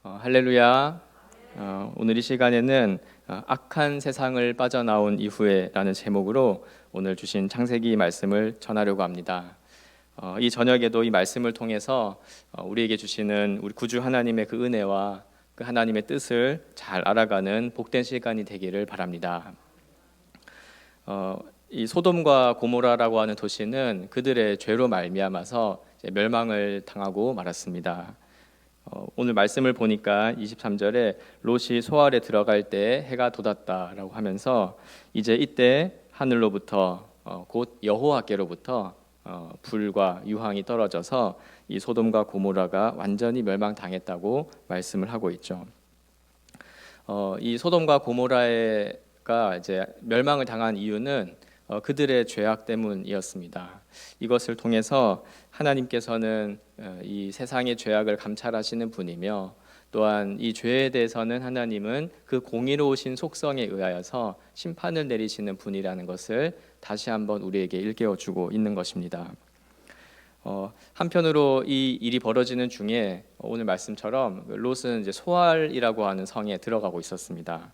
할렐루야. 오늘 이 시간에는 악한 세상을 빠져나온 이후에라는 제목으로 오늘 주신 창세기 말씀을 전하려고 합니다. 이 저녁에도 이 말씀을 통해서 우리에게 주시는 우리 구주 하나님의 그 은혜와 그 하나님의 뜻을 잘 알아가는 복된 시간이 되기를 바랍니다. 이 소돔과 고모라라고 하는 도시는 그들의 죄로 말미암아서 멸망을 당하고 말았습니다. 오늘 말씀을 보니까 23절에 롯이 소알에 들어갈 때 해가 돋았다라고 하면서 이제 이때 하늘로부터 곧 여호와께로부터 불과 유황이 떨어져서 이 소돔과 고모라가 완전히 멸망당했다고 말씀을 하고 있죠. 이 소돔과 고모라가 이제 멸망을 당한 이유는 그들의 죄악 때문이었습니다. 이것을 통해서 하나님께서는 이 세상의 죄악을 감찰하시는 분이며 또한 이 죄에 대해서는 하나님은 그 공의로우신 속성에 의하여서 심판을 내리시는 분이라는 것을 다시 한번 우리에게 일깨워주고 있는 것입니다. 한편으로 이 일이 벌어지는 중에 오늘 말씀처럼 롯은 이제 소알이라고 하는 성에 들어가고 있었습니다.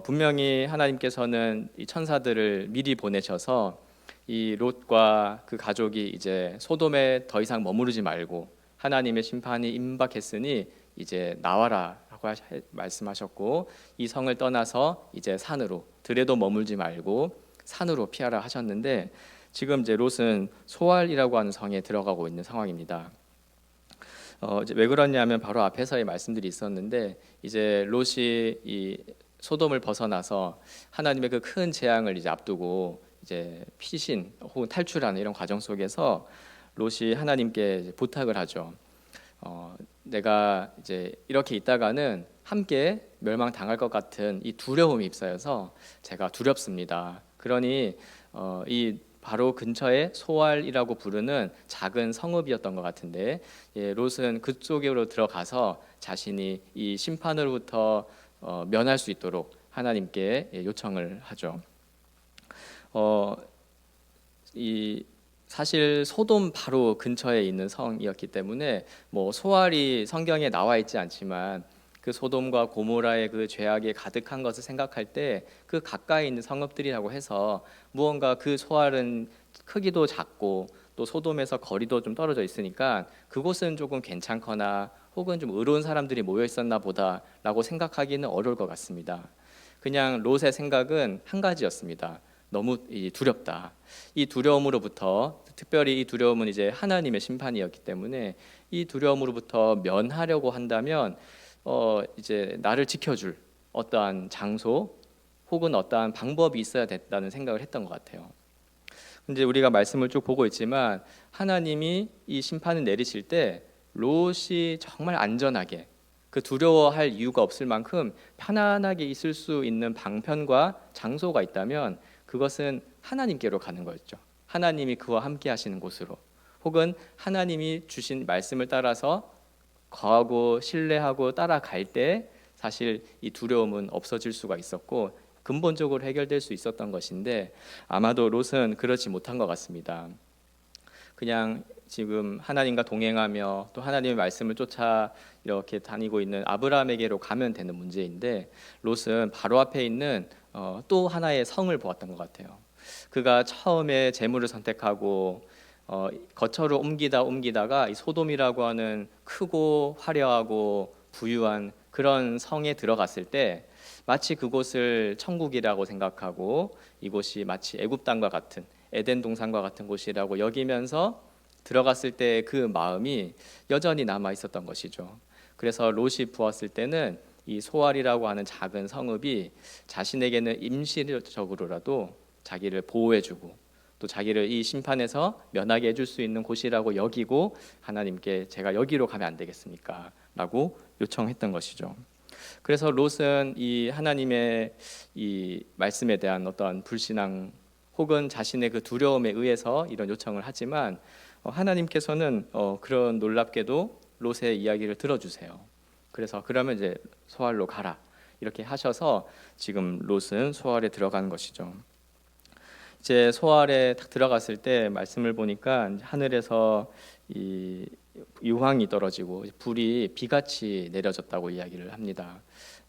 분명히 하나님께서는 이 천사들을 미리 보내셔서 이 롯과 그 가족이 이제 소돔에 더 이상 머무르지 말고 하나님의 심판이 임박했으니 이제 나와라라고 말씀하셨고 이 성을 떠나서 이제 산으로 들에도 머물지 말고 산으로 피하라 하셨는데 지금 이제 롯은 소알이라고 하는 성에 들어가고 있는 상황입니다. 이제 왜 그러냐면 바로 앞에서의 말씀들이 있었는데 이제 롯이 이 소돔을 벗어나서 하나님의 그 큰 재앙을 이제 앞두고 이제 피신 혹은 탈출하는 이런 과정 속에서 롯이 하나님께 부탁을 하죠. 내가 이제 이렇게 있다가는 함께 멸망당할 것 같은 이 두려움이 입사여서 제가 두렵습니다. 그러니 이 바로 근처에 소알이라고 부르는 작은 성읍이었던 것 같은데 롯은 그쪽으로 들어가서 자신이 이 심판으로부터 면할 수 있도록 하나님께 요청을 하죠. 이 사실 소돔 바로 근처에 있는 성이었기 때문에 뭐 소알이 성경에 나와 있지 않지만 그 소돔과 고모라의 그 죄악이 가득한 것을 생각할 때 그 가까이 있는 성읍들이라고 해서 무언가 그 소알은 크기도 작고 또 소돔에서 거리도 좀 떨어져 있으니까 그곳은 조금 괜찮거나 혹은 좀 의로운 사람들이 모여 있었나 보다라고 생각하기는 어려울 것 같습니다. 그냥 롯의 생각은 한 가지였습니다. 너무 두렵다. 이 두려움으로부터 특별히 이 두려움은 이제 하나님의 심판이었기 때문에 이 두려움으로부터 면하려고 한다면 이제 나를 지켜줄 어떠한 장소 혹은 어떠한 방법이 있어야 됐다는 생각을 했던 것 같아요. 근데 우리가 말씀을 쭉 보고 있지만 하나님이 이 심판을 내리실 때 롯이 정말 안전하게 그 두려워할 이유가 없을 만큼 편안하게 있을 수 있는 방편과 장소가 있다면 그것은 하나님께로 가는 거였죠. 하나님이 그와 함께 하시는 곳으로 혹은 하나님이 주신 말씀을 따라서 거하고 신뢰하고 따라갈 때 사실 이 두려움은 없어질 수가 있었고 근본적으로 해결될 수 있었던 것인데 아마도 롯은 그렇지 못한 것 같습니다. 그냥 지금 하나님과 동행하며 또 하나님의 말씀을 쫓아 이렇게 다니고 있는 아브라함에게로 가면 되는 문제인데 롯은 바로 앞에 있는 또 하나의 성을 보았던 것 같아요. 그가 처음에 재물을 선택하고 거처로 옮기다가 이 소돔이라고 하는 크고 화려하고 부유한 그런 성에 들어갔을 때 마치 그곳을 천국이라고 생각하고 이곳이 마치 애굽 땅과 같은 에덴 동산과 같은 곳이라고 여기면서 들어갔을 때 그 마음이 여전히 남아 있었던 것이죠. 그래서 롯이 보았을 때는 이 소알이라고 하는 작은 성읍이 자신에게는 임시적으로라도 자기를 보호해주고 또 자기를 이 심판에서 면하게 해줄 수 있는 곳이라고 여기고 하나님께 제가 여기로 가면 안 되겠습니까? 라고 요청했던 것이죠. 그래서 롯은 이 하나님의 이 말씀에 대한 어떠한 불신앙 혹은 자신의 그 두려움에 의해서 이런 요청을 하지만 하나님께서는 그런 놀랍게도 롯의 이야기를 들어주세요. 그래서 그러면 이제 소알로 가라 이렇게 하셔서 지금 롯은 소알에 들어가는 것이죠. 이제 소알에 딱 들어갔을 때 말씀을 보니까 하늘에서 이 유황이 떨어지고 불이 비같이 내려졌다고 이야기를 합니다.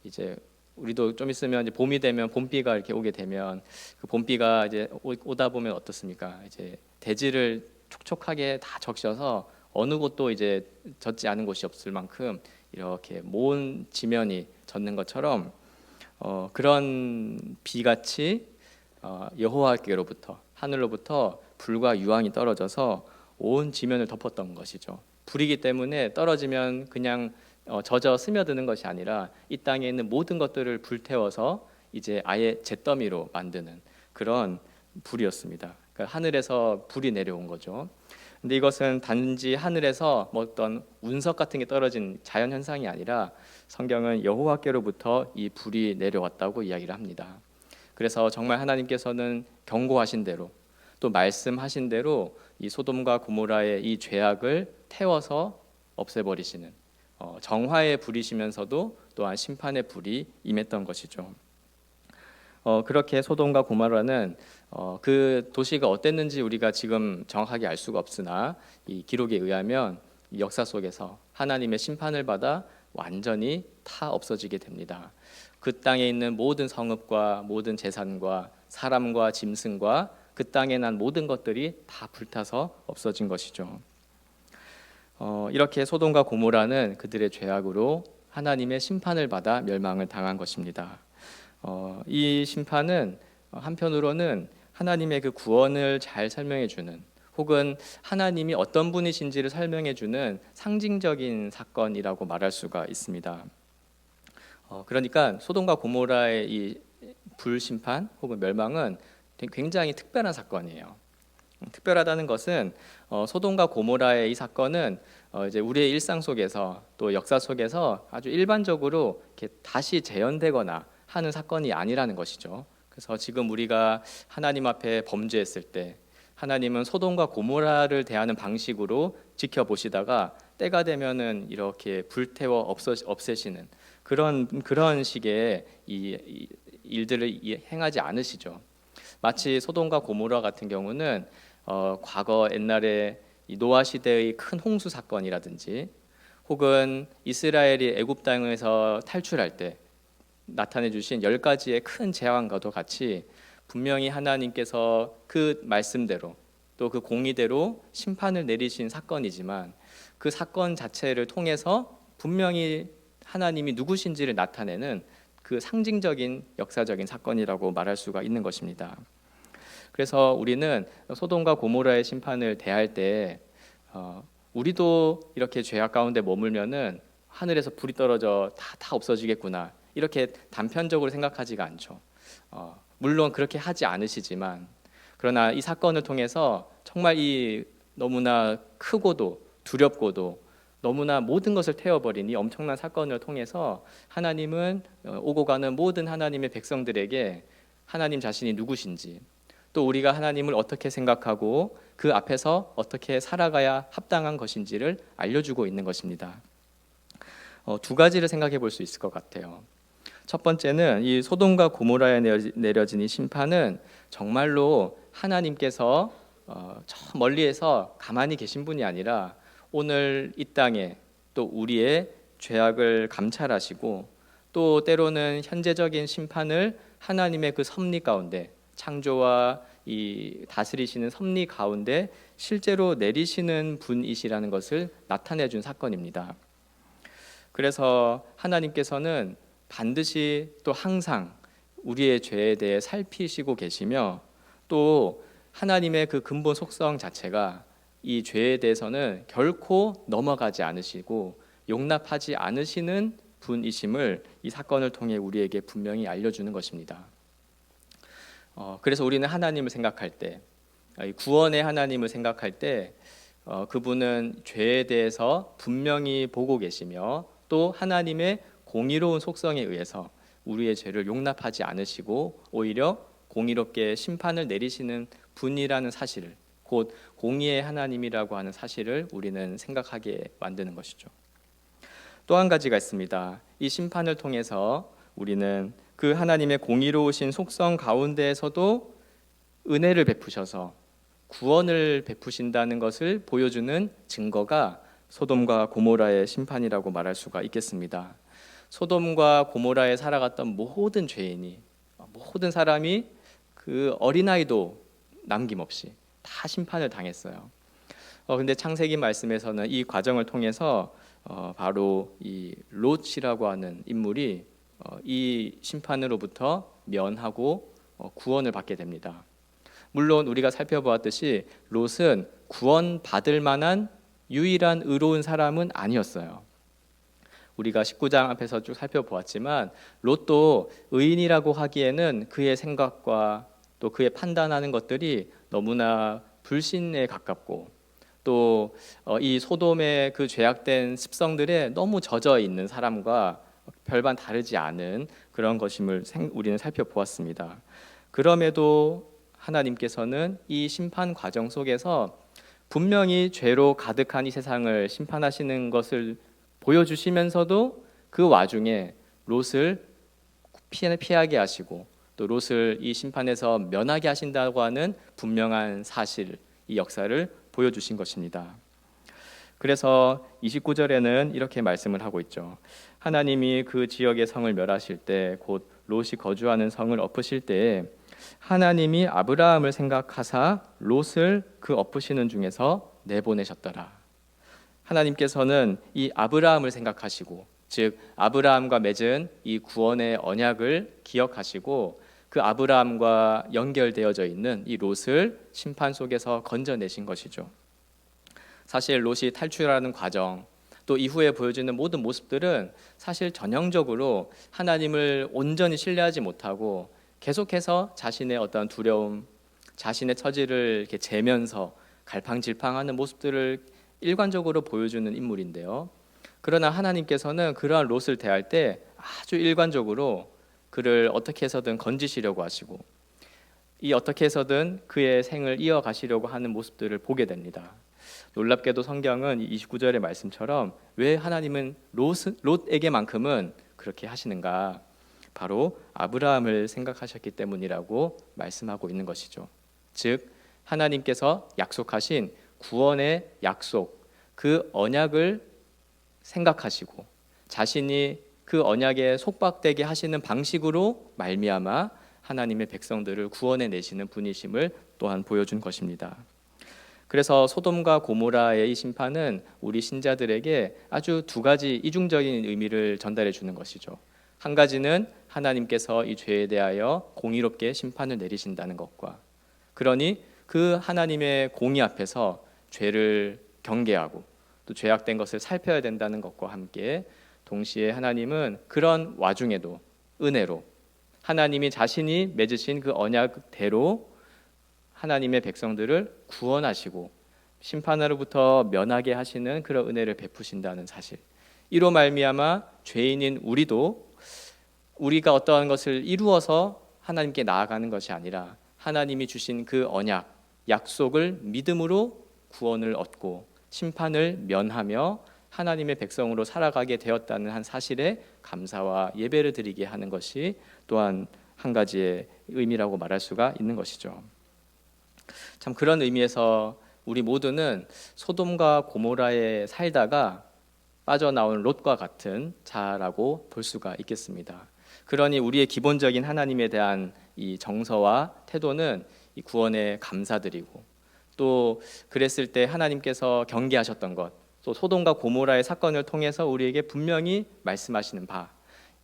이제 우리도 좀 있으면 이제 봄이 되면 봄비가 이렇게 오게 되면 그 봄비가 이제 오다 보면 어떻습니까? 이제 대지를 촉촉하게 다 적셔서 어느 곳도 이제 젖지 않은 곳이 없을 만큼 이렇게 모은 지면이 젖는 것처럼 그런 비같이 여호와께로부터 하늘로부터 불과 유황이 떨어져서 온 지면을 덮었던 것이죠. 불이기 때문에 떨어지면 그냥 젖어 스며드는 것이 아니라 이 땅에 있는 모든 것들을 불태워서 이제 아예 잿더미로 만드는 그런 불이었습니다. 그러니까 하늘에서 불이 내려온 거죠. 근데 이것은 단지 하늘에서 뭐 어떤 운석 같은 게 떨어진 자연 현상이 아니라 성경은 여호와께로부터 이 불이 내려왔다고 이야기를 합니다. 그래서 정말 하나님께서는 경고하신 대로 또 말씀하신 대로 이 소돔과 고모라의 이 죄악을 태워서 없애버리시는 정화의 불이시면서도 또한 심판의 불이 임했던 것이죠. 그렇게 소돔과 고모라는 그 도시가 어땠는지 우리가 지금 정확하게 알 수가 없으나 이 기록에 의하면 이 역사 속에서 하나님의 심판을 받아 완전히 다 없어지게 됩니다. 그 땅에 있는 모든 성읍과 모든 재산과 사람과 짐승과 그 땅에 난 모든 것들이 다 불타서 없어진 것이죠. 이렇게 소돔과 고모라는 그들의 죄악으로 하나님의 심판을 받아 멸망을 당한 것입니다. 이 심판은 한편으로는 하나님의 그 구원을 잘 설명해 주는 혹은 하나님이 어떤 분이신지를 설명해 주는 상징적인 사건이라고 말할 수가 있습니다. 그러니까 소돔과 고모라의 이 불심판 혹은 멸망은 굉장히 특별한 사건이에요. 특별하다는 것은 소돔과 고모라의 이 사건은 이제 우리의 일상 속에서 또 역사 속에서 아주 일반적으로 이렇게 다시 재현되거나 하는 사건이 아니라는 것이죠. 그래서 지금 우리가 하나님 앞에 범죄했을 때 하나님은 소돔과 고모라를 대하는 방식으로 지켜보시다가 때가 되면은 이렇게 불태워 없애시는 그런 식의 이 일들을 행하지 않으시죠. 마치 소돔과 고모라 같은 경우는 과거 옛날에 이 노아 시대의 큰 홍수 사건이라든지 혹은 이스라엘이 애굽 땅에서 탈출할 때 나타내 주신 10가지의 큰 재앙과도 같이 분명히 하나님께서 그 말씀대로 또 그 공의대로 심판을 내리신 사건이지만 그 사건 자체를 통해서 분명히 하나님이 누구신지를 나타내는 그 상징적인 역사적인 사건이라고 말할 수가 있는 것입니다. 그래서 우리는 소돔과 고모라의 심판을 대할 때 우리도 이렇게 죄악 가운데 머물면은 하늘에서 불이 떨어져 다 없어지겠구나 이렇게 단편적으로 생각하지가 않죠. 물론 그렇게 하지 않으시지만 그러나 이 사건을 통해서 정말 이 너무나 크고도 두렵고도 너무나 모든 것을 태워버린 이 엄청난 사건을 통해서 하나님은 오고 가는 모든 하나님의 백성들에게 하나님 자신이 누구신지 또 우리가 하나님을 어떻게 생각하고 그 앞에서 어떻게 살아가야 합당한 것인지를 알려주고 있는 것입니다. 두 가지를 생각해 볼 수 있을 것 같아요. 첫 번째는 이 소돔과 고모라에 내려진 이 심판은 정말로 하나님께서 저 멀리에서 가만히 계신 분이 아니라 오늘 이 땅에 또 우리의 죄악을 감찰하시고 또 때로는 현재적인 심판을 하나님의 그 섭리 가운데 창조와 이 다스리시는 섭리 가운데 실제로 내리시는 분이시라는 것을 나타내 준 사건입니다. 그래서 하나님께서는 반드시 또 항상 우리의 죄에 대해 살피시고 계시며 또 하나님의 그 근본 속성 자체가 이 죄에 대해서는 결코 넘어가지 않으시고 용납하지 않으시는 분이심을 이 사건을 통해 우리에게 분명히 알려주는 것입니다. 그래서 우리는 하나님을 생각할 때 구원의 하나님을 생각할 때 그분은 죄에 대해서 분명히 보고 계시며 또 하나님의 공의로운 속성에 의해서 우리의 죄를 용납하지 않으시고 오히려 공의롭게 심판을 내리시는 분이라는 사실을 곧 공의의 하나님이라고 하는 사실을 우리는 생각하게 만드는 것이죠. 또 한 가지가 있습니다. 이 심판을 통해서 우리는 그 하나님의 공의로우신 속성 가운데에서도 은혜를 베푸셔서 구원을 베푸신다는 것을 보여주는 증거가 소돔과 고모라의 심판이라고 말할 수가 있겠습니다. 소돔과 고모라에 살아갔던 모든 죄인이, 모든 사람이 그 어린아이도 남김없이 다 심판을 당했어요. 근데 창세기 말씀에서는 이 과정을 통해서 바로 이 롯이라고 하는 인물이 이 심판으로부터 면하고 구원을 받게 됩니다. 물론 우리가 살펴보았듯이 롯은 구원받을 만한 유일한 의로운 사람은 아니었어요. 우리가 19장 앞에서 쭉 살펴보았지만 롯도 의인이라고 하기에는 그의 생각과 또 그의 판단하는 것들이 너무나 불신에 가깝고 또 이 소돔의 그 죄악된 습성들에 너무 젖어 있는 사람과 별반 다르지 않은 그런 것임을 우리는 살펴보았습니다. 그럼에도 하나님께서는 이 심판 과정 속에서 분명히 죄로 가득한 이 세상을 심판하시는 것을 보여주시면서도 그 와중에 롯을 피하게 하시고 또 롯을 이 심판에서 면하게 하신다고 하는 분명한 사실, 이 역사를 보여주신 것입니다. 그래서 29절에는 이렇게 말씀을 하고 있죠. 하나님이 그 지역의 성을 멸하실 때, 곧 롯이 거주하는 성을 엎으실 때에 하나님이 아브라함을 생각하사 롯을 그 엎으시는 중에서 내보내셨더라. 하나님께서는 이 아브라함을 생각하시고, 즉 아브라함과 맺은 이 구원의 언약을 기억하시고 그 아브라함과 연결되어져 있는 이 롯을 심판 속에서 건져내신 것이죠. 사실 롯이 탈출하는 과정, 또 이후에 보여지는 모든 모습들은 사실 전형적으로 하나님을 온전히 신뢰하지 못하고 계속해서 자신의 어떤 두려움, 자신의 처지를 이렇게 재면서 갈팡질팡하는 모습들을 일관적으로 보여주는 인물인데요. 그러나 하나님께서는 그러한 롯을 대할 때 아주 일관적으로 그를 어떻게 해서든 건지시려고 하시고 이 어떻게 해서든 그의 생을 이어가시려고 하는 모습들을 보게 됩니다. 놀랍게도 성경은 29절의 말씀처럼 왜 하나님은 롯에게만큼은 그렇게 하시는가? 바로 아브라함을 생각하셨기 때문이라고 말씀하고 있는 것이죠. 즉 하나님께서 약속하신 구원의 약속, 그 언약을 생각하시고 자신이 그 언약에 속박되게 하시는 방식으로 말미암아 하나님의 백성들을 구원해 내시는 분이심을 또한 보여준 것입니다. 그래서 소돔과 고모라의 이 심판은 우리 신자들에게 아주 두 가지 이중적인 의미를 전달해 주는 것이죠. 한 가지는 하나님께서 이 죄에 대하여 공의롭게 심판을 내리신다는 것과, 그러니 그 하나님의 공의 앞에서 죄를 경계하고 또 죄악된 것을 살펴야 된다는 것과 함께 동시에 하나님은 그런 와중에도 은혜로 하나님이 자신이 맺으신 그 언약대로 하나님의 백성들을 구원하시고 심판으로부터 면하게 하시는 그런 은혜를 베푸신다는 사실, 이로 말미암아 죄인인 우리가 어떠한 것을 이루어서 하나님께 나아가는 것이 아니라 하나님이 주신 그 언약, 약속을 믿음으로 구원을 얻고 심판을 면하며 하나님의 백성으로 살아가게 되었다는 한 사실에 감사와 예배를 드리게 하는 것이 또한 한 가지의 의미라고 말할 수가 있는 것이죠. 참 그런 의미에서 우리 모두는 소돔과 고모라에 살다가 빠져나온 롯과 같은 자라고 볼 수가 있겠습니다. 그러니 우리의 기본적인 하나님에 대한 이 정서와 태도는 이 구원에 감사드리고 또 그랬을 때 하나님께서 경계하셨던 것, 또 소돔과 고모라의 사건을 통해서 우리에게 분명히 말씀하시는 바,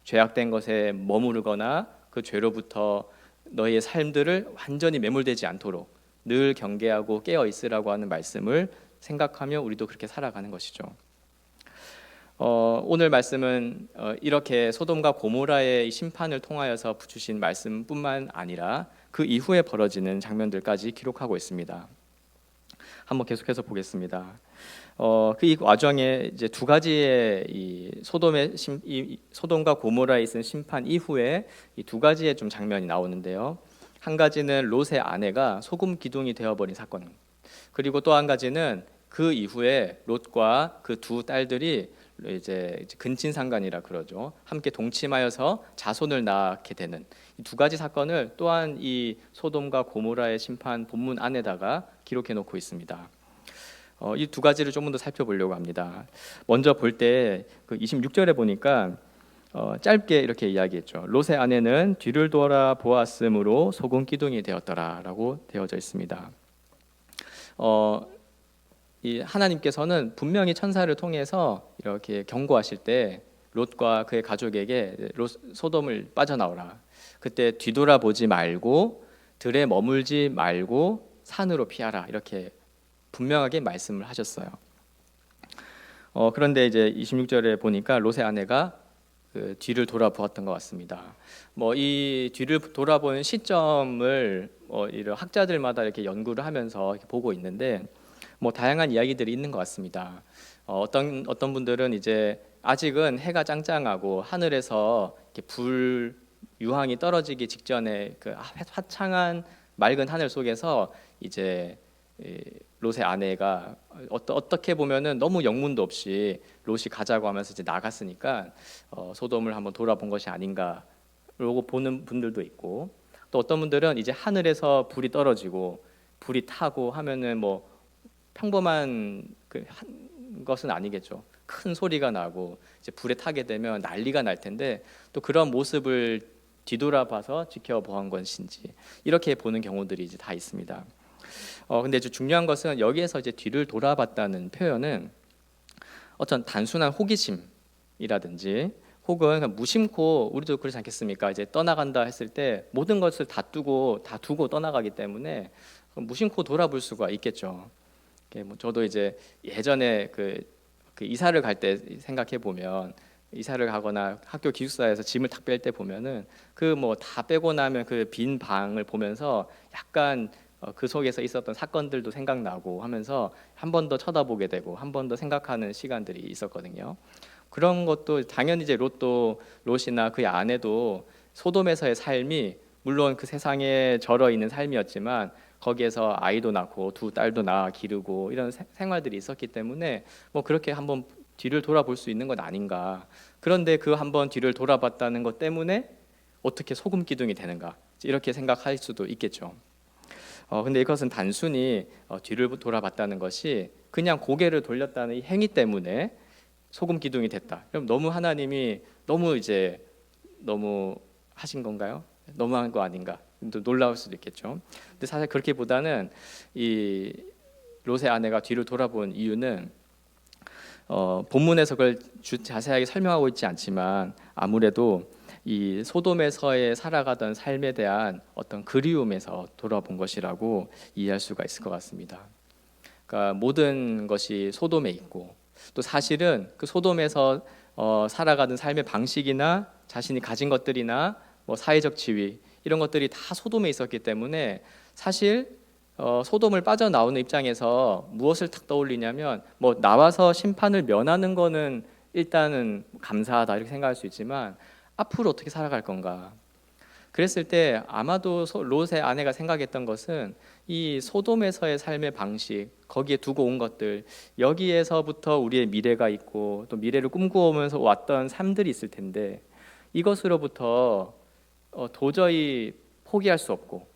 죄악된 것에 머무르거나 그 죄로부터 너희의 삶들을 완전히 매몰되지 않도록 늘 경계하고 깨어 있으라고 하는 말씀을 생각하며 우리도 그렇게 살아가는 것이죠. 오늘 말씀은 이렇게 소돔과 고모라의 심판을 통하여서 주신 말씀뿐만 아니라 그 이후에 벌어지는 장면들까지 기록하고 있습니다. 한번 계속해서 보겠습니다. 그 과정에 이제 두 가지의 이 소돔과 고모라에 있은 심판 이후에 이 두 가지의 좀 장면이 나오는데요. 한 가지는 롯의 아내가 소금 기둥이 되어버린 사건, 그리고 또 한 가지는 그 이후에 롯과 그 두 딸들이 이제 근친상간이라 그러죠. 함께 동침하여서 자손을 낳게 되는 이 두 가지 사건을 또한 이 소돔과 고모라의 심판 본문 안에다가 기록해 놓고 있습니다. 이 두 가지를 조금 더 살펴보려고 합니다. 먼저 볼 때 그 26절에 보니까 짧게 이렇게 이야기했죠. 롯의 아내는 뒤를 돌아 보았으므로 소금 기둥이 되었더라라고 되어져 있습니다. 이 하나님께서는 분명히 천사를 통해서 이렇게 경고하실 때 롯과 그의 가족에게 소돔을 빠져나오라. 그때 뒤돌아보지 말고 들에 머물지 말고 산으로 피하라. 이렇게 분명하게 말씀을 하셨어요. 그런데 이제 26절에 보니까 롯의 아내가 그 뒤를 돌아보았던 것 같습니다. 이 뒤를 돌아보는 시점을 이런 학자들마다 이렇게 연구를 하면서 이렇게 보고 있는데 다양한 이야기들이 있는 것 같습니다. 어떤 분들은 이제 아직은 해가 짱짱하고 하늘에서 이렇게 불 유황이 떨어지기 직전에 그 화창한 맑은 하늘 속에서 이제 롯의 아내가 어떻게 보면은 너무 영문도 없이 롯이 가자고 하면서 이제 나갔으니까 소돔을 한번 돌아본 것이 아닌가라고 보는 분들도 있고, 또 어떤 분들은 이제 하늘에서 불이 떨어지고 불이 타고 하면은 평범한 것은 아니겠죠. 큰 소리가 나고 이제 불에 타게 되면 난리가 날 텐데 또 그런 모습을 뒤돌아봐서 지켜보한 것인지 이렇게 보는 경우들이 이제 다 있습니다. 근데 이제 중요한 것은 여기에서 이제 뒤를 돌아봤다는 표현은 어떤 단순한 호기심이라든지 혹은 무심코, 우리도 그렇지 않겠습니까? 이제 떠나간다 했을 때 모든 것을 다 두고 떠나가기 때문에 무심코 돌아볼 수가 있겠죠. 저도 이제 예전에 그 이사를 갈 때 생각해 보면, 이사를 가거나 학교 기숙사에서 짐을 딱 뺄 때 보면은 다 빼고 나면 그 빈 방을 보면서 약간 그 속에서 있었던 사건들도 생각나고 하면서 한 번 더 쳐다보게 되고 한 번 더 생각하는 시간들이 있었거든요. 그런 것도 당연히 이제 롯이나 그의 아내도 소돔에서의 삶이 물론 그 세상에 절어 있는 삶이었지만 거기에서 아이도 낳고 두 딸도 낳아 기르고 이런 생활들이 있었기 때문에 그렇게 한번 뒤를 돌아볼 수 있는 건 아닌가. 그런데 그 한번 뒤를 돌아봤다는 것 때문에 어떻게 소금 기둥이 되는가, 이렇게 생각할 수도 있겠죠. 근데 이것은 단순히 뒤를 돌아봤다는 것이 그냥 고개를 돌렸다는 이 행위 때문에 소금 기둥이 됐다. 그럼 하나님이 너무 하신 건가요? 너무한 거 아닌가? 또 놀라울 수도 있겠죠. 근데 사실 그렇게보다는 이 롯의 아내가 뒤를 돌아본 이유는 본문에서 그걸 자세하게 설명하고 있지 않지만 아무래도 이 소돔에서의 살아가던 삶에 대한 어떤 그리움에서 돌아본 것이라고 이해할 수가 있을 것 같습니다. 그러니까 모든 것이 소돔에 있고 또 사실은 그 소돔에서 살아가는 삶의 방식이나 자신이 가진 것들이나 사회적 지위 이런 것들이 다 소돔에 있었기 때문에 사실 소돔을 빠져나오는 입장에서 무엇을 딱 떠올리냐면 나와서 심판을 면하는 거는 일단은 감사하다 이렇게 생각할 수 있지만 앞으로 어떻게 살아갈 건가. 그랬을 때 아마도 롯의 아내가 생각했던 것은 이 소돔에서의 삶의 방식, 거기에 두고 온 것들, 여기에서부터 우리의 미래가 있고 또 미래를 꿈꾸면서 왔던 삶들이 있을 텐데 이것으로부터 도저히 포기할 수 없고,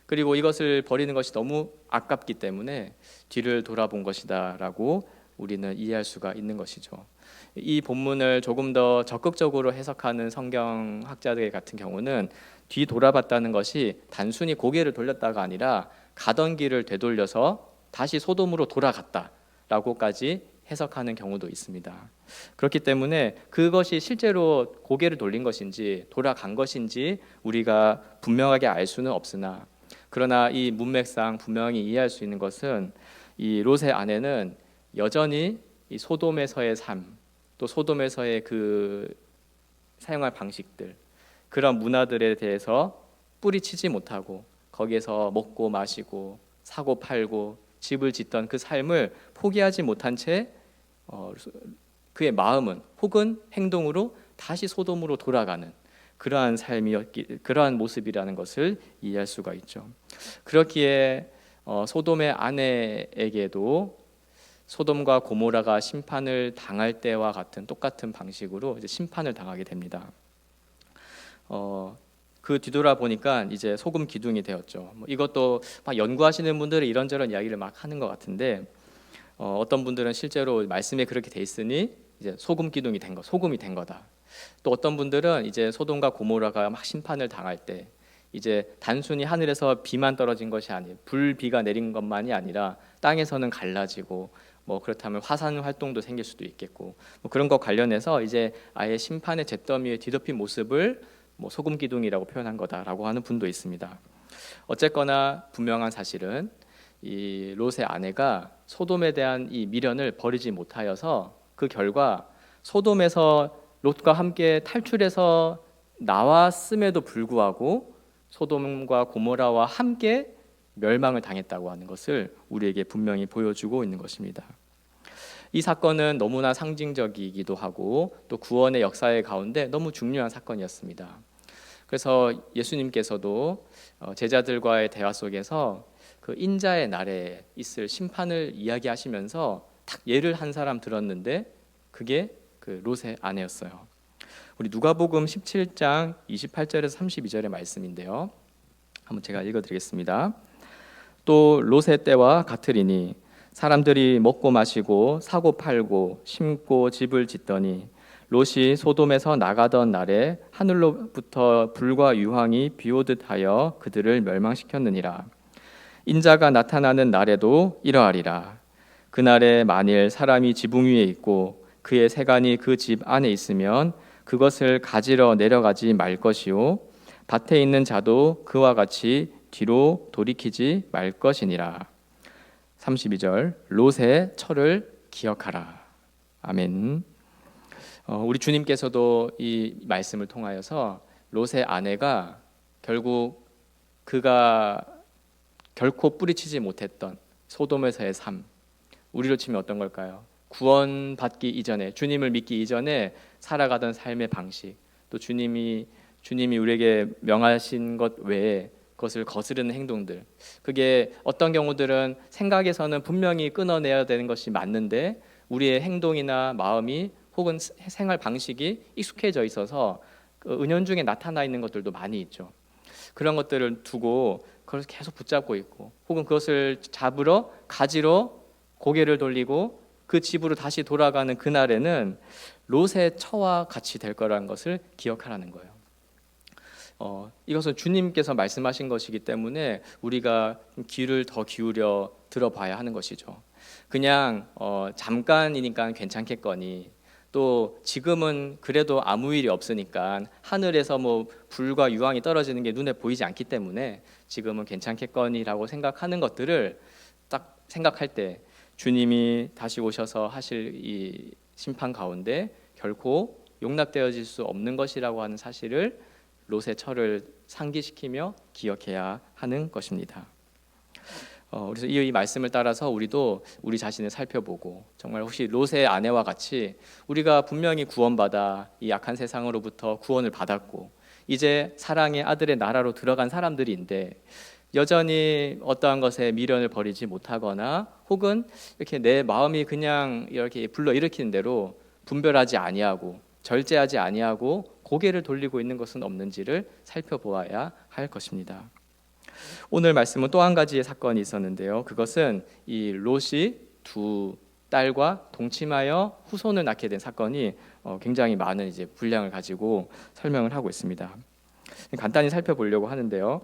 그리고 이것을 버리는 것이 너무 아깝기 때문에 뒤를 돌아본 것이다라고 우리는 이해할 수가 있는 것이죠. 이 본문을 조금 더 적극적으로 해석하는 성경학자들 같은 경우는 뒤돌아봤다는 것이 단순히 고개를 돌렸다가 아니라 가던 길을 되돌려서 다시 소돔으로 돌아갔다라고까지 해석하는 경우도 있습니다. 그렇기 때문에 그것이 실제로 고개를 돌린 것인지 돌아간 것인지 우리가 분명하게 알 수는 없으나, 그러나 이 문맥상 분명히 이해할 수 있는 것은 이 롯의 아내는 여전히 이 소돔에서의 삶, 또 소돔에서의 그 사용할 방식들, 그런 문화들에 대해서 뿌리치지 못하고 거기에서 먹고 마시고 사고 팔고 집을 짓던 그 삶을 포기하지 못한 채 그의 마음은 혹은 행동으로 다시 소돔으로 돌아가는 그러한 모습이라는 것을 이해할 수가 있죠. 그렇기에 소돔의 아내에게도 소돔과 고모라가 심판을 당할 때와 같은 똑같은 방식으로 이제 심판을 당하게 됩니다. 그 뒤돌아 보니까 이제 소금 기둥이 되었죠. 이것도 막 연구하시는 분들은 이런저런 이야기를 막 하는 것 같은데 어떤 분들은 실제로 말씀에 그렇게 돼 있으니 이제 소금 기둥이 된 거, 소금이 된 거다. 또 어떤 분들은 이제 소돔과 고모라가 막 심판을 당할 때 이제 단순히 하늘에서 비만 떨어진 것이 아닌 불비가 내린 것만이 아니라 땅에서는 갈라지고 뭐 그렇다면 화산 활동도 생길 수도 있겠고 뭐 그런 것 관련해서 이제 아예 심판의 잿더미에 뒤덮인 모습을 뭐 소금 기둥이라고 표현한 거다라고 하는 분도 있습니다. 어쨌거나 분명한 사실은 이 롯의 아내가 소돔에 대한 이 미련을 버리지 못하여서 그 결과 소돔에서 롯과 함께 탈출해서 나왔음에도 불구하고 소돔과 고모라와 함께 멸망을 당했다고 하는 것을 우리에게 분명히 보여주고 있는 것입니다. 이 사건은 너무나 상징적이기도 하고 또 구원의 역사의 가운데 너무 중요한 사건이었습니다. 그래서 예수님께서도 제자들과의 대화 속에서 그 인자의 날에 있을 심판을 이야기하시면서 딱 예를 한 사람 들었는데 그게 그 롯의 아내였어요. 우리 누가복음 17장 28절에서 32절의 말씀인데요. 한번 제가 읽어드리겠습니다. 또 롯의 때와 같으리니 사람들이 먹고 마시고 사고 팔고 심고 집을 짓더니 롯이 소돔에서 나가던 날에 하늘로부터 불과 유황이 비오듯 하여 그들을 멸망시켰느니라. 인자가 나타나는 날에도 이러하리라. 그날에 만일 사람이 지붕 위에 있고 그의 세간이 그 집 안에 있으면 그것을 가지러 내려가지 말 것이요 밭에 있는 자도 그와 같이 뒤로 돌이키지 말 것이니라. 32절 롯의 철을 기억하라. 아멘. 우리 주님께서도 이 말씀을 통하여서 롯의 아내가 결국 그가 결코 뿌리치지 못했던 소돔에서의 삶, 우리로 치면 어떤 걸까요? 구원받기 이전에, 주님을 믿기 이전에 살아가던 삶의 방식, 또 주님이 우리에게 명하신 것 외에 그것을 거스르는 행동들, 그게 어떤 경우들은 생각에서는 분명히 끊어내야 되는 것이 맞는데 우리의 행동이나 마음이 혹은 생활 방식이 익숙해져 있어서 그 은연중에 나타나 있는 것들도 많이 있죠. 그런 것들을 두고 그걸 계속 붙잡고 있고 혹은 그것을 잡으러 가지러 고개를 돌리고 그 집으로 다시 돌아가는 그날에는 롯의 처와 같이 될 거라는 것을 기억하라는 거예요. 이것은 주님께서 말씀하신 것이기 때문에 우리가 귀를 더 기울여 들어봐야 하는 것이죠. 그냥 잠깐이니까 괜찮겠거니 또 지금은 그래도 아무 일이 없으니까 하늘에서 뭐 불과 유황이 떨어지는 게 눈에 보이지 않기 때문에 지금은 괜찮겠거니라고 생각하는 것들을 딱 생각할 때 주님이 다시 오셔서 하실 이 심판 가운데 결코 용납되어질 수 없는 것이라고 하는 사실을 롯의 철을 상기시키며 기억해야 하는 것입니다. 그래서 이 말씀을 따라서 우리도 우리 자신을 살펴보고 정말 혹시 롯의 아내와 같이 우리가 분명히 구원받아 이 악한 세상으로부터 구원을 받았고 이제 사랑의 아들의 나라로 들어간 사람들인데 여전히 어떠한 것에 미련을 버리지 못하거나 혹은 이렇게 내 마음이 그냥 이렇게 불러일으키는 대로 분별하지 아니하고 절제하지 아니하고 고개를 돌리고 있는 것은 없는지를 살펴보아야 할 것입니다. 오늘 말씀은 또 한 가지의 사건이 있었는데요. 그것은 이 롯이 두 딸과 동침하여 후손을 낳게 된 사건이 굉장히 많은 이제 분량을 가지고 설명을 하고 있습니다. 간단히 살펴보려고 하는데요.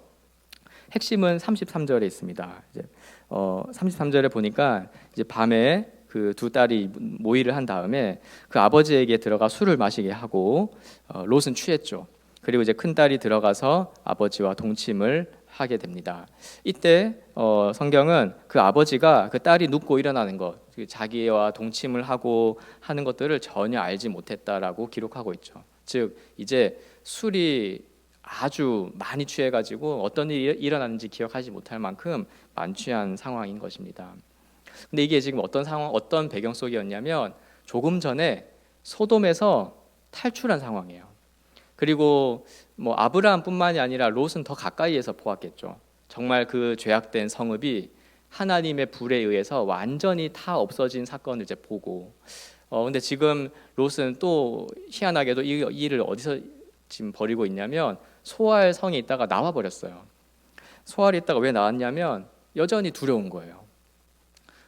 핵심은 33절에 있습니다. 이제 33절에 보니까 이제 밤에 그 두 딸이 모의를 한 다음에 그 아버지에게 들어가 술을 마시게 하고 롯은 취했죠. 그리고 이제 큰 딸이 들어가서 아버지와 동침을 하게 됩니다. 이때 성경은 그 아버지가 그 딸이 눕고 일어나는 것, 자기와 동침을 하고 하는 것들을 전혀 알지 못했다라고 기록하고 있죠. 즉 이제 술이 아주 많이 취해가지고 어떤 일이 일어났는지 기억하지 못할 만큼 만취한 상황인 것입니다. 근데 이게 지금 어떤 상황, 어떤 배경 속이었냐면 조금 전에 소돔에서 탈출한 상황이에요. 그리고 뭐 아브라함뿐만이 아니라 롯은 더 가까이에서 보았겠죠. 정말 그 죄악된 성읍이 하나님의 불에 의해서 완전히 다 없어진 사건을 이제 보고 근데 지금 롯은 또 희한하게도 이 일을 어디서 지금 벌이고 있냐면 소알 성에 있다가 나와 버렸어요. 소알에 있다가 왜 나왔냐면 여전히 두려운 거예요.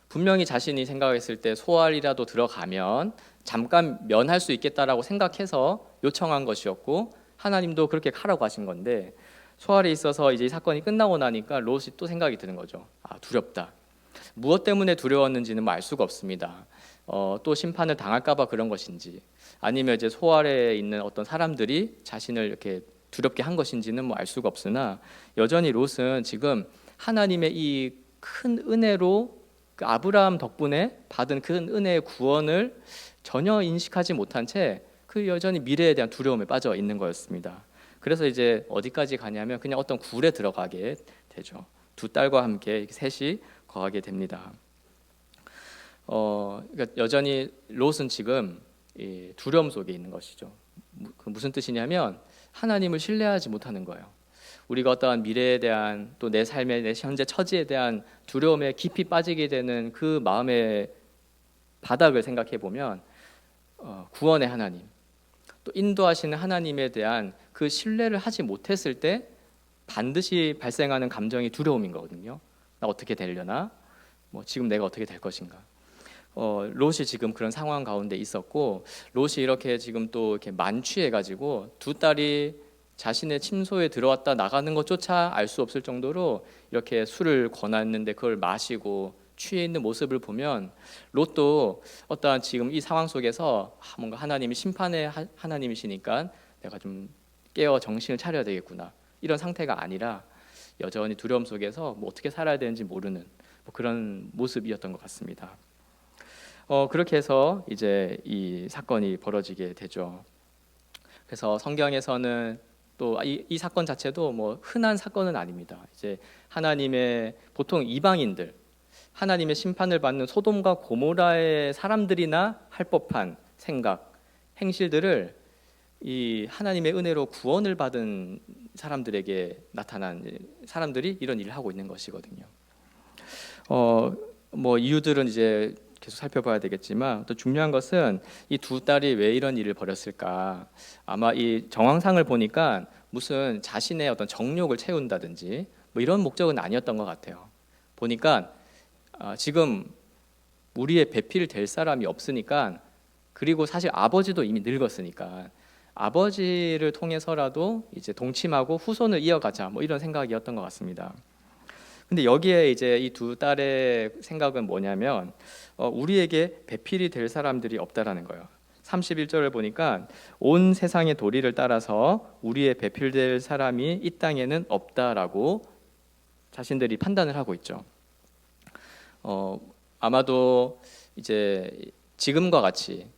분명히 자신이 생각했을 때 소알이라도 들어가면 잠깐 면할 수 있겠다라고 생각해서 요청한 것이었고, 하나님도 그렇게 하라고 하신 건데, 소알에 있어서 이제 이 사건이 끝나고 나니까 롯이 또 생각이 드는 거죠. 아, 두렵다. 무엇 때문에 두려웠는지는 뭐 알 수가 없습니다. 또 심판을 당할까봐 그런 것인지, 아니면 이제 소알에 있는 어떤 사람들이 자신을 이렇게 두렵게 한 것인지는 뭐 알 수가 없으나, 여전히 롯은 지금 하나님의 이 큰 은혜로, 그 아브라함 덕분에 받은 큰 은혜의 구원을 전혀 인식하지 못한 채 그 여전히 미래에 대한 두려움에 빠져 있는 거였습니다. 그래서 이제 어디까지 가냐면 그냥 어떤 굴에 들어가게 되죠. 두 딸과 함께 셋이 거하게 됩니다. 그러니까 여전히 롯은 지금 이 두려움 속에 있는 것이죠. 그 무슨 뜻이냐면 하나님을 신뢰하지 못하는 거예요. 우리가 어떠한 미래에 대한, 또 내 삶의 내 현재 처지에 대한 두려움에 깊이 빠지게 되는 그 마음의 바닥을 생각해 보면 구원의 하나님, 또 인도하시는 하나님에 대한 그 신뢰를 하지 못했을 때 반드시 발생하는 감정이 두려움인 거거든요. 나 어떻게 되려나? 뭐 지금 내가 어떻게 될 것인가? 롯이 지금 그런 상황 가운데 있었고, 롯이 이렇게 지금 또 이렇게 만취해가지고 두 딸이 자신의 침소에 들어왔다 나가는 것조차 알 수 없을 정도로 이렇게 술을 권했는데 그걸 마시고 취해 있는 모습을 보면, 롯도 어떠한 지금 이 상황 속에서 뭔가 하나님이 심판의 하나님이시니까 내가 좀 깨어 정신을 차려야 되겠구나, 이런 상태가 아니라 여전히 두려움 속에서 뭐 어떻게 살아야 되는지 모르는 뭐 그런 모습이었던 것 같습니다. 그렇게 해서 이제 이 사건이 벌어지게 되죠. 그래서 성경에서는 또 이 사건 자체도 뭐 흔한 사건은 아닙니다. 이제 하나님의 보통 이방인들, 하나님의 심판을 받는 소돔과 고모라의 사람들이나 할 법한 생각, 행실들을 이 하나님의 은혜로 구원을 받은 사람들에게 나타난 사람들이 이런 일을 하고 있는 것이거든요. 뭐 이유들은 이제 계속 살펴봐야 되겠지만, 또 중요한 것은 이 두 딸이 왜 이런 일을 벌였을까? 아마 이 정황상을 보니까 무슨 자신의 어떤 정욕을 채운다든지 뭐 이런 목적은 아니었던 것 같아요. 보니까 지금 우리의 배필 될 사람이 없으니까, 그리고 사실 아버지도 이미 늙었으니까 아버지를 통해서라도 이제 동침하고 후손을 이어가자, 뭐 이런 생각이었던 것 같습니다. 근데 여기에 이제 이 두 딸의 생각은 뭐냐면 우리에게 배필이 될 사람들이 없다라는 거예요. 31절을 보니까 온 세상의 도리를 따라서 우리의 배필될 사람이 이 땅에는 없다라고 자신들이 판단을 하고 있죠. 아마도 이제 지금과 같이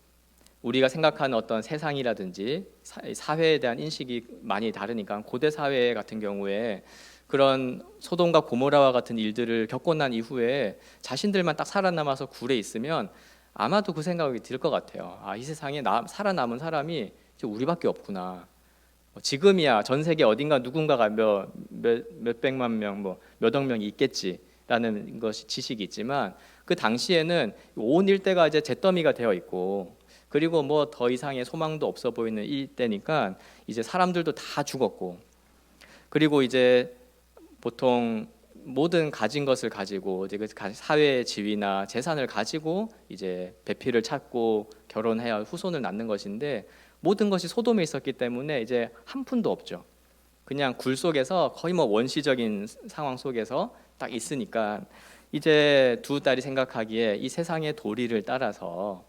우리가 생각하는 어떤 세상이라든지 사회에 대한 인식이 많이 다르니까, 고대 사회 같은 경우에 그런 소돔과 고모라와 같은 일들을 겪고 난 이후에 자신들만 딱 살아남아서 굴에 있으면 아마도 그 생각이 들 것 같아요. 이 세상에 살아남은 사람이 이제 우리밖에 없구나. 지금이야 전 세계 어딘가 누군가가 몇백만 명, 뭐 몇억 명이 있겠지라는 것이 지식이 있지만, 그 당시에는 온 일대가 이제 잿더미가 되어 있고, 그리고 뭐 더 이상의 소망도 없어 보이는 이때니까 이제 사람들도 다 죽었고, 그리고 이제 보통 모든 가진 것을 가지고 이제 사회의 지위나 재산을 가지고 이제 배필을 찾고 결혼해야 후손을 낳는 것인데, 모든 것이 소돔에 있었기 때문에 이제 한 푼도 없죠. 그냥 굴 속에서 거의 뭐 원시적인 상황 속에서 딱 있으니까, 이제 두 딸이 생각하기에 이 세상의 도리를 따라서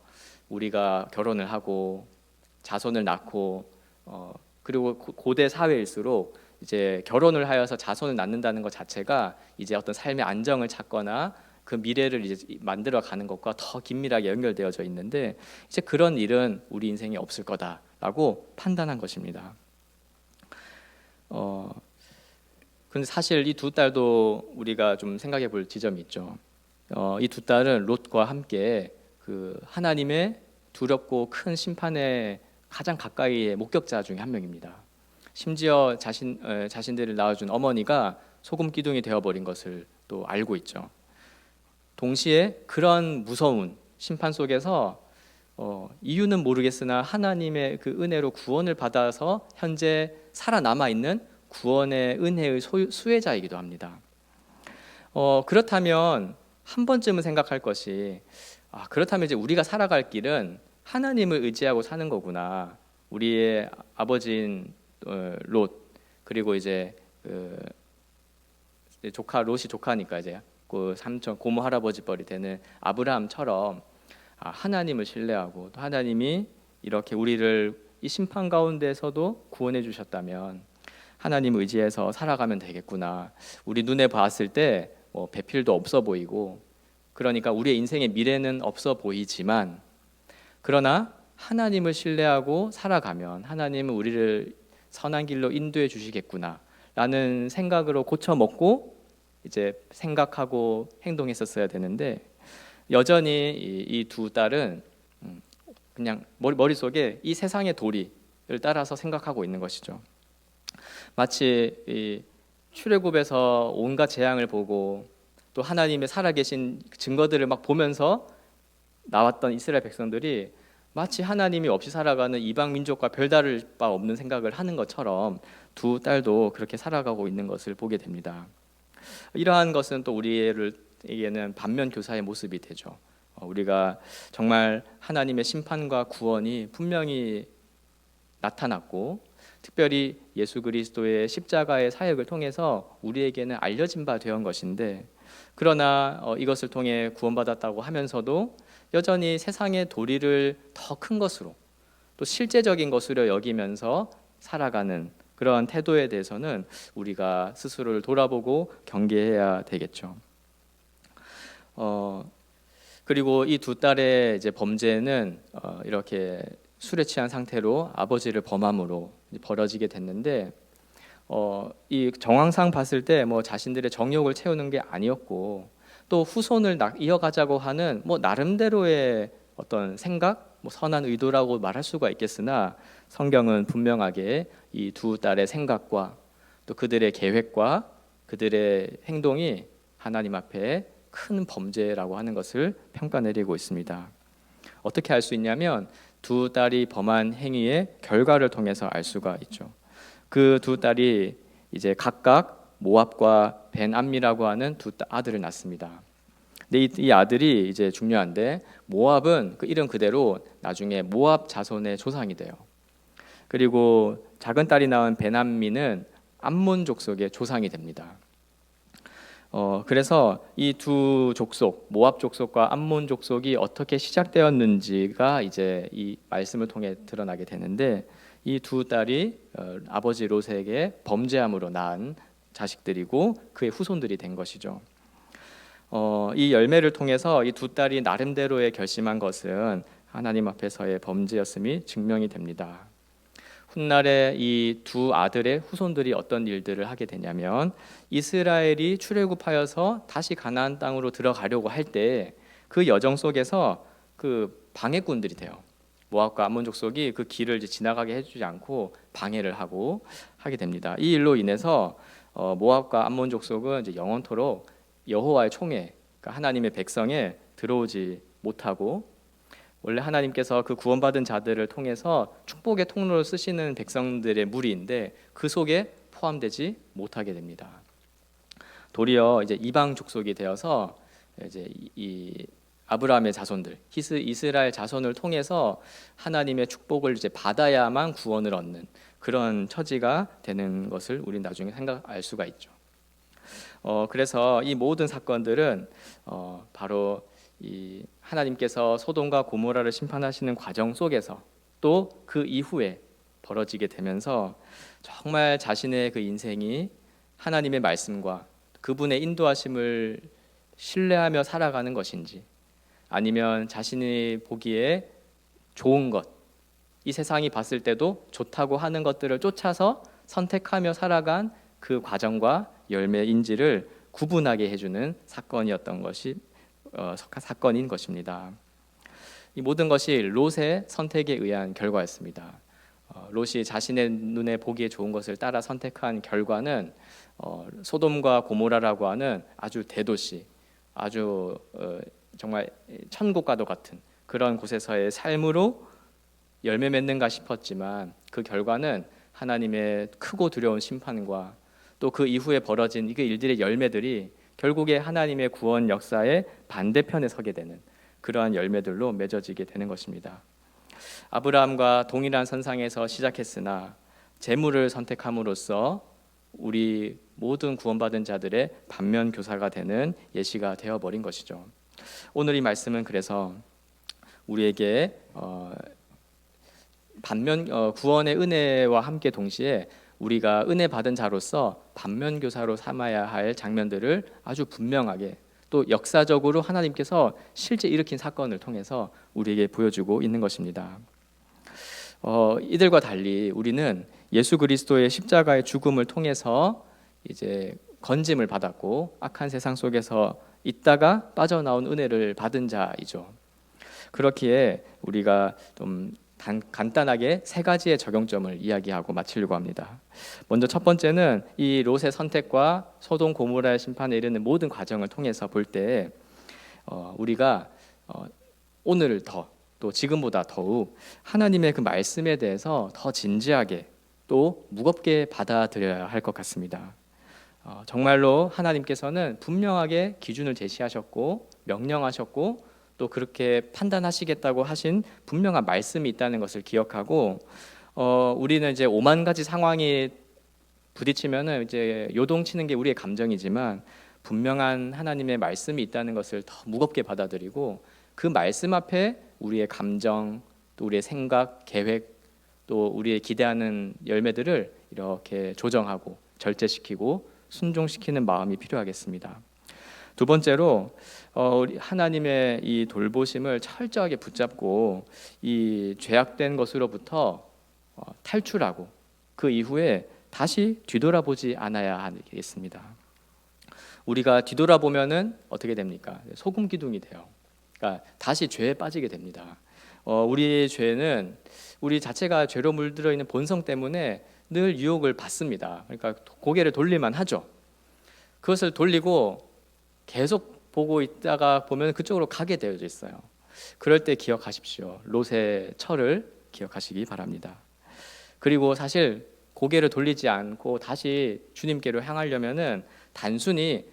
우리가 결혼을 하고 자손을 낳고, 그리고 고대 사회일수록 이제 결혼을 하여서 자손을 낳는다는 것 자체가 이제 어떤 삶의 안정을 찾거나 그 미래를 이제 만들어 가는 것과 더 긴밀하게 연결되어져 있는데, 이제 그런 일은 우리 인생에 없을 거다라고 판단한 것입니다. 근데 사실 이 두 딸도 우리가 좀 생각해 볼 지점이 있죠. 이 두 딸은 롯과 함께 그 하나님의 두렵고 큰 심판의 가장 가까이의 목격자 중에 한 명입니다. 심지어 자신들을 낳아준 어머니가 소금 기둥이 되어버린 것을 또 알고 있죠. 동시에 그런 무서운 심판 속에서 이유는 모르겠으나 하나님의 그 은혜로 구원을 받아서 현재 살아남아 있는 구원의 은혜의 수혜자이기도 합니다. 그렇다면 한 번쯤은 생각할 것이, 그렇다면 이제 우리가 살아갈 길은 하나님을 의지하고 사는 거구나. 우리의 아버지인 롯, 그리고 이제 조카 롯이 조카니까 이제 그 삼촌 고모 할아버지 뻘이 되는 아브라함처럼 하나님을 신뢰하고 또 하나님이 이렇게 우리를 이 심판 가운데서도 구원해 주셨다면 하나님 의지해서 살아가면 되겠구나. 우리 눈에 봤을 때 뭐 배필도 없어 보이고, 그러니까 우리의 인생의 미래는 없어 보이지만, 그러나 하나님을 신뢰하고 살아가면 하나님은 우리를 선한 길로 인도해 주시겠구나 라는 생각으로 고쳐 먹고 이제 생각하고 행동했었어야 되는데, 여전히 이 두 딸은 그냥 머릿속에 이 세상의 도리를 따라서 생각하고 있는 것이죠. 마치 이 출애굽에서 온갖 재앙을 보고 또 하나님의 살아계신 증거들을 막 보면서 나왔던 이스라엘 백성들이 마치 하나님이 없이 살아가는 이방 민족과 별다를 바 없는 생각을 하는 것처럼 두 딸도 그렇게 살아가고 있는 것을 보게 됩니다. 이러한 것은 또 우리에게는 반면 교사의 모습이 되죠. 우리가 정말 하나님의 심판과 구원이 분명히 나타났고, 특별히 예수 그리스도의 십자가의 사역을 통해서 우리에게는 알려진 바 되었던 것인데, 그러나 이것을 통해 구원받았다고 하면서도 여전히 세상의 도리를 더 큰 것으로 또 실제적인 것으로 여기면서 살아가는 그러한 태도에 대해서는 우리가 스스로를 돌아보고 경계해야 되겠죠. 그리고 이 두 딸의 이제 범죄는 이렇게 술에 취한 상태로 아버지를 범함으로 벌어지게 됐는데, 이 정황상 봤을 때 뭐 자신들의 정욕을 채우는 게 아니었고, 또 후손을 이어가자고 하는 뭐 나름대로의 어떤 생각, 뭐 선한 의도라고 말할 수가 있겠으나, 성경은 분명하게 이 두 딸의 생각과 또 그들의 계획과 그들의 행동이 하나님 앞에 큰 범죄라고 하는 것을 평가내리고 있습니다. 어떻게 알 수 있냐면 두 딸이 범한 행위의 결과를 통해서 알 수가 있죠. 그 두 딸이 이제 각각 모압과 벤암미라고 하는 두 아들을 낳습니다. 근데 이 아들이 이제 중요한데, 모압은 그 이름 그대로 나중에 모압 자손의 조상이 돼요. 그리고 작은 딸이 낳은 벤암미는 암몬 족속의 조상이 됩니다. 그래서 이 두 족속, 모압 족속과 암몬 족속이 어떻게 시작되었는지가 이제 이 말씀을 통해 드러나게 되는데, 이 두 딸이 아버지 롯에게 범죄함으로 낳은 자식들이고 그의 후손들이 된 것이죠. 이 열매를 통해서 이 두 딸이 나름대로의 결심한 것은 하나님 앞에서의 범죄였음이 증명이 됩니다. 훗날에 이 두 아들의 후손들이 어떤 일들을 하게 되냐면, 이스라엘이 출애굽하여서 다시 가나안 땅으로 들어가려고 할 때 그 여정 속에서 그 방해꾼들이 돼요. 모압과 암몬 족속이 그 길을 이제 지나가게 해주지 않고 방해를 하고 하게 됩니다. 이 일로 인해서 모압과 암몬 족속은 이제 영원토록 여호와의 총회, 그러니까 하나님의 백성에 들어오지 못하고, 원래 하나님께서 그 구원받은 자들을 통해서 축복의 통로를 쓰시는 백성들의 무리인데 그 속에 포함되지 못하게 됩니다. 도리어 이제 이방 족속이 되어서 이제 이 아브라함의 자손들, 이스라엘 자손을 통해서 하나님의 축복을 이제 받아야만 구원을 얻는 그런 처지가 되는 것을 우리 나중에 알 수가 있죠. 그래서 이 모든 사건들은 바로 이 하나님께서 소돔과 고모라를 심판하시는 과정 속에서 또 그 이후에 벌어지게 되면서 정말 자신의 그 인생이 하나님의 말씀과 그분의 인도하심을 신뢰하며 살아가는 것인지, 아니면 자신이 보기에 좋은 것, 이 세상이 봤을 때도 좋다고 하는 것들을 쫓아서 선택하며 살아간 그 과정과 열매인지를 구분하게 해주는 사건이었던 것이 사건인 것입니다. 이 모든 것이 롯의 선택에 의한 결과였습니다. 롯이 자신의 눈에 보기에 좋은 것을 따라 선택한 결과는 소돔과 고모라라고 하는 아주 대도시, 아주 정말 천국과도 같은 그런 곳에서의 삶으로 열매 맺는가 싶었지만, 그 결과는 하나님의 크고 두려운 심판과 또 그 이후에 벌어진 이 일들의 열매들이 결국에 하나님의 구원 역사의 반대편에 서게 되는 그러한 열매들로 맺어지게 되는 것입니다. 아브라함과 동일한 선상에서 시작했으나 재물을 선택함으로써 우리 모든 구원받은 자들의 반면 교사가 되는 예시가 되어버린 것이죠. 오늘 이 말씀은 그래서 우리에게 구원의 은혜와 함께 동시에 우리가 은혜 받은 자로서 반면 교사로 삼아야 할 장면들을 아주 분명하게 또 역사적으로 하나님께서 실제 일으킨 사건을 통해서 우리에게 보여주고 있는 것입니다. 이들과 달리 우리는 예수 그리스도의 십자가의 죽음을 통해서 이제 건짐을 받았고 악한 세상 속에서 있다가 빠져나온 은혜를 받은 자이죠. 그렇기에 우리가 좀 간단하게 세 가지의 적용점을 이야기하고 마치려고 합니다. 먼저 첫 번째는 이 롯의 선택과 소돔 고모라의 심판에 이르는 모든 과정을 통해서 볼 때 우리가 오늘을 또 지금보다 더욱 하나님의 그 말씀에 대해서 더 진지하게 또 무겁게 받아들여야 할 것 같습니다. 정말로 하나님께서는 분명하게 기준을 제시하셨고 명령하셨고 또 그렇게 판단하시겠다고 하신 분명한 말씀이 있다는 것을 기억하고 우리는 이제 오만 가지 상황이 부딪히면은 이제 요동치는 게 우리의 감정이지만 분명한 하나님의 말씀이 있다는 것을 더 무겁게 받아들이고 그 말씀 앞에 우리의 감정 또 우리의 생각, 계획 또 우리의 기대하는 열매들을 이렇게 조정하고 절제시키고 순종시키는 마음이 필요하겠습니다. 두 번째로 우리 하나님의 이 돌보심을 철저하게 붙잡고 이 죄악된 것으로부터 탈출하고 그 이후에 다시 뒤돌아보지 않아야 하겠습니다. 우리가 뒤돌아보면은 어떻게 됩니까? 소금 기둥이 돼요. 그러니까 다시 죄에 빠지게 됩니다. 우리의 죄는 우리 자체가 죄로 물들어 있는 본성 때문에 늘 유혹을 받습니다. 그러니까 고개를 돌릴만 하죠. 그것을 돌리고 계속 보고 있다가 보면 그쪽으로 가게 되어져 있어요. 그럴 때 기억하십시오. 롯의 철을 기억하시기 바랍니다. 그리고 사실 고개를 돌리지 않고 다시 주님께로 향하려면은 단순히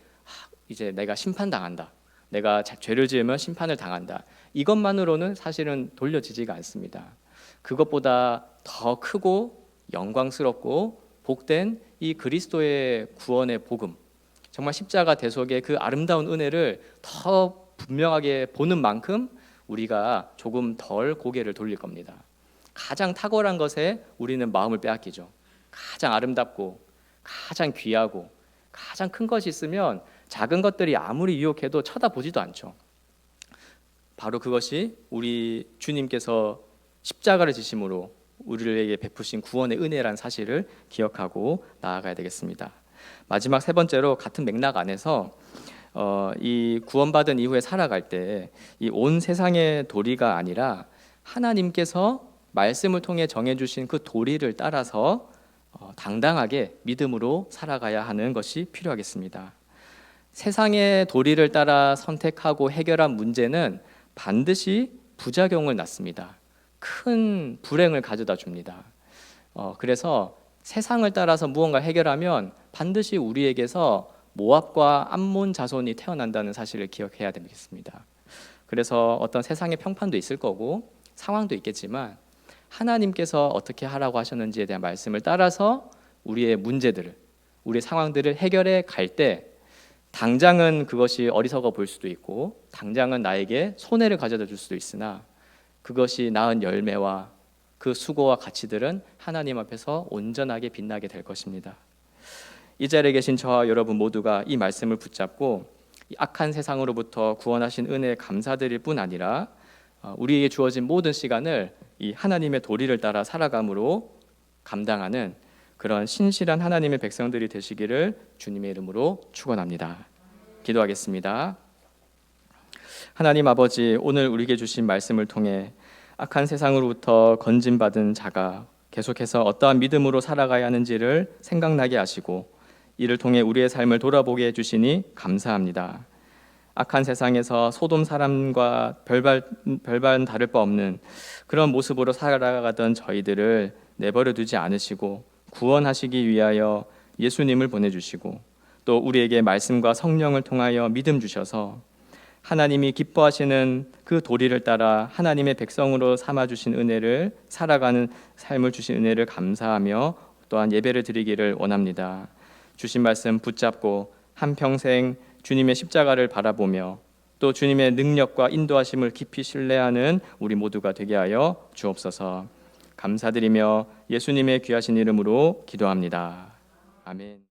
이제 내가 심판당한다. 내가 죄를 지으면 심판을 당한다. 이것만으로는 사실은 돌려지지가 않습니다. 그것보다 더 크고 영광스럽고 복된 이 그리스도의 구원의 복음, 정말 십자가 대속의 그 아름다운 은혜를 더 분명하게 보는 만큼 우리가 조금 덜 고개를 돌릴 겁니다. 가장 탁월한 것에 우리는 마음을 빼앗기죠. 가장 아름답고 가장 귀하고 가장 큰 것이 있으면 작은 것들이 아무리 유혹해도 쳐다보지도 않죠. 바로 그것이 우리 주님께서 십자가를 지심으로 우리에게 베푸신 구원의 은혜란 사실을 기억하고 나아가야 되겠습니다. 마지막 세 번째로 같은 맥락 안에서 이 구원받은 이후에 살아갈 때 이 온 세상의 도리가 아니라 하나님께서 말씀을 통해 정해주신 그 도리를 따라서 당당하게 믿음으로 살아가야 하는 것이 필요하겠습니다. 세상의 도리를 따라 선택하고 해결한 문제는 반드시 부작용을 낳습니다. 큰 불행을 가져다 줍니다. 그래서 세상을 따라서 무언가 해결하면 반드시 우리에게서 모압과 암몬 자손이 태어난다는 사실을 기억해야 되겠습니다. 그래서 어떤 세상의 평판도 있을 거고 상황도 있겠지만 하나님께서 어떻게 하라고 하셨는지에 대한 말씀을 따라서 우리의 문제들을, 우리의 상황들을 해결해 갈 때 당장은 그것이 어리석어 보일 수도 있고 당장은 나에게 손해를 가져다 줄 수도 있으나 그것이 낳은 열매와 그 수고와 가치들은 하나님 앞에서 온전하게 빛나게 될 것입니다. 이 자리에 계신 저와 여러분 모두가 이 말씀을 붙잡고 이 악한 세상으로부터 구원하신 은혜에 감사드릴 뿐 아니라 우리에게 주어진 모든 시간을 이 하나님의 도리를 따라 살아감으로 감당하는 그런 신실한 하나님의 백성들이 되시기를 주님의 이름으로 축원합니다. 기도하겠습니다. 하나님 아버지, 오늘 우리에게 주신 말씀을 통해 악한 세상으로부터 건짐받은 자가 계속해서 어떠한 믿음으로 살아가야 하는지를 생각나게 하시고 이를 통해 우리의 삶을 돌아보게 해주시니 감사합니다. 악한 세상에서 소돔 사람과 별반 다를 바 없는 그런 모습으로 살아가던 저희들을 내버려 두지 않으시고 구원하시기 위하여 예수님을 보내주시고 또 우리에게 말씀과 성령을 통하여 믿음 주셔서 하나님이 기뻐하시는 그 도리를 따라 하나님의 백성으로 삼아 주신 은혜를 살아가는 삶을 주신 은혜를 감사하며 또한 예배를 드리기를 원합니다. 주신 말씀 붙잡고 한평생 주님의 십자가를 바라보며 또 주님의 능력과 인도하심을 깊이 신뢰하는 우리 모두가 되게 하여 주옵소서. 감사드리며 예수님의 귀하신 이름으로 기도합니다. 아멘.